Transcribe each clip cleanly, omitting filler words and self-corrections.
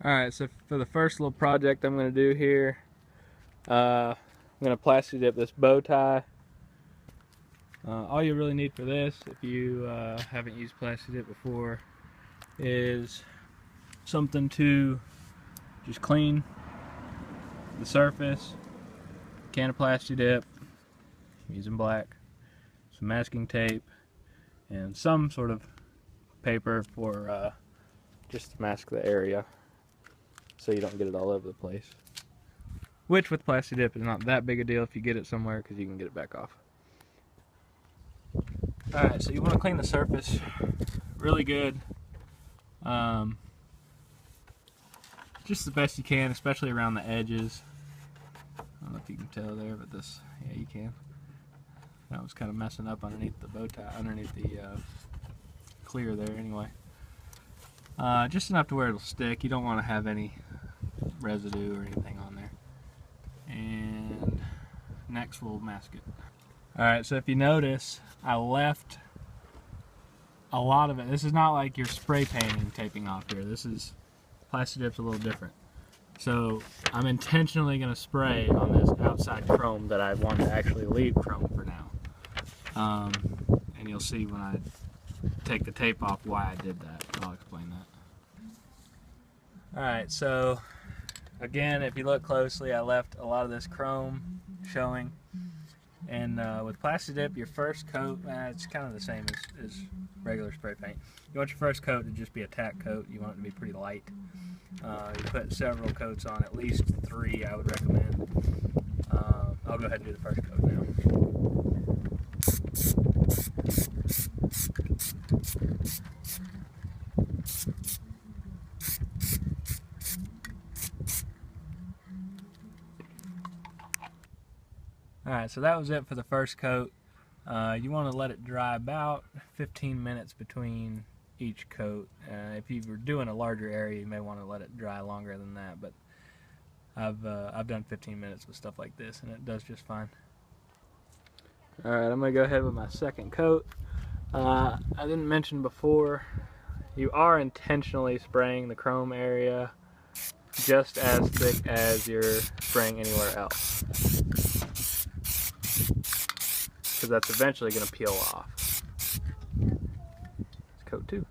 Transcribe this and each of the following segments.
Alright, so for the first little project I'm going to do here, I'm going to plasti dip this bow tie. All you really need for this, if you haven't used plasti dip before, is something to just clean the surface, can of plasti dip, I'm using black, some masking tape, and some sort of paper for just to mask the area so you don't get it all over the place. Which with plasti dip is not that big a deal if you get it somewhere, because you can get it back off. Alright, so you want to clean the surface really good. Just the best you can, especially around the edges. I don't know if you can tell there, but this, yeah, you can. That was kind of messing up underneath the bow tie, underneath the clear there anyway. Just enough to where it'll stick. You don't want to have any residue or anything on there. And next we'll mask it. Alright, so if you notice, I left a lot of it. This is not like you're spray painting taping off here. This is, plasti dip's a little different. So I'm intentionally going to spray on this outside chrome that I want to actually leave chrome for now. And you'll see when I take the tape off why I did that. I'll explain that. Alright, so again, if you look closely, I left a lot of this chrome showing. And with plasti dip, your first coat, it's kind of the same as regular spray paint. You want your first coat to just be a tack coat. You want it to be pretty light. You put several coats on, at least 3 I would recommend. I'll go ahead and do the first coat now. Alright, so that was it for the first coat. You want to let it dry about 15 minutes between each coat. If you were doing a larger area, you may want to let it dry longer than that, but I've done 15 minutes with stuff like this, and it does just fine. Alright, I'm going to go ahead with my second coat. I didn't mention before, you are intentionally spraying the chrome area just as thick as you're spraying anywhere else, because that's eventually going to peel off. It's coat 2.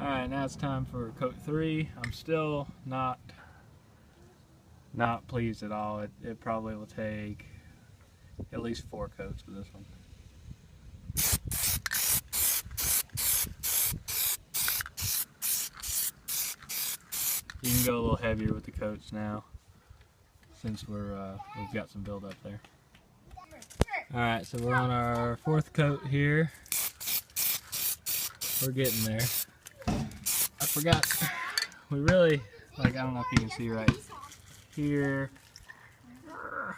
Alright, now it's time for coat 3. I'm still not pleased at all. It probably will take at least 4 coats for this one. You can go a little heavier with the coats now, since we've got some build up there. Alright, so we're on our 4th coat here. We're getting there. I forgot, we really, I don't know if you can see right here,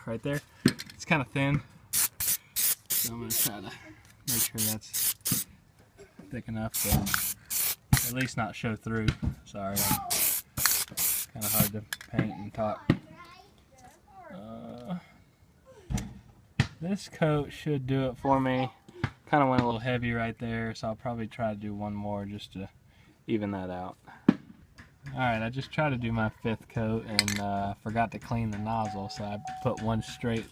right there. It's kind of thin, so I'm going to try to make sure that's thick enough to at least not show through. Sorry, kind of hard to paint and talk. This coat should do it for me. Kind of went a little heavy right there, so I'll probably try to do one more just to even that out. Alright, I just tried to do my 5th coat and forgot to clean the nozzle, so I put one straight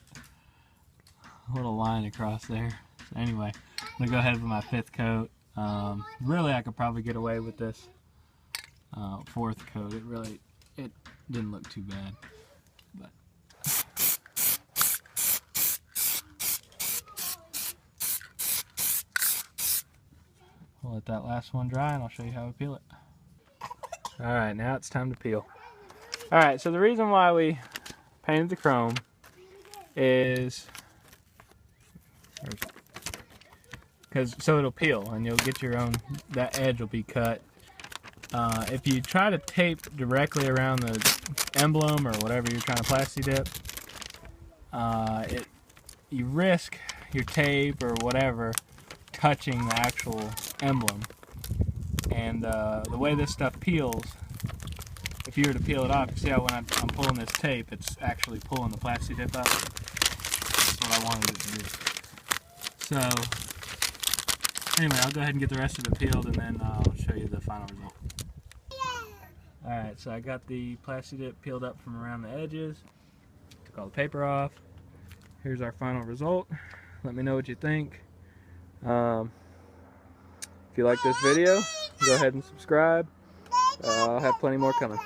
little line across there. So anyway, I'm going to go ahead with my 5th coat. Really, I could probably get away with this 4th coat. It didn't look too bad. But we'll let that last one dry and I'll show you how we peel it. Alright, now it's time to peel. Alright, so the reason why we painted the chrome is so it'll peel and you'll get your own, that edge will be cut. If you try to tape directly around the emblem or whatever you're trying to plasti dip, you risk your tape or whatever touching the actual emblem. And the way this stuff peels, if you were to peel it off, you see how when I'm pulling this tape, it's actually pulling the plasti dip up. That's what I wanted it to do. So anyway, I'll go ahead and get the rest of it peeled and then I'll show you the final result. Alright, so I got the Plasti dip peeled up from around the edges. Took all the paper off. Here's our final result. Let me know what you think. If you like this video, go ahead and subscribe. I'll have plenty more coming.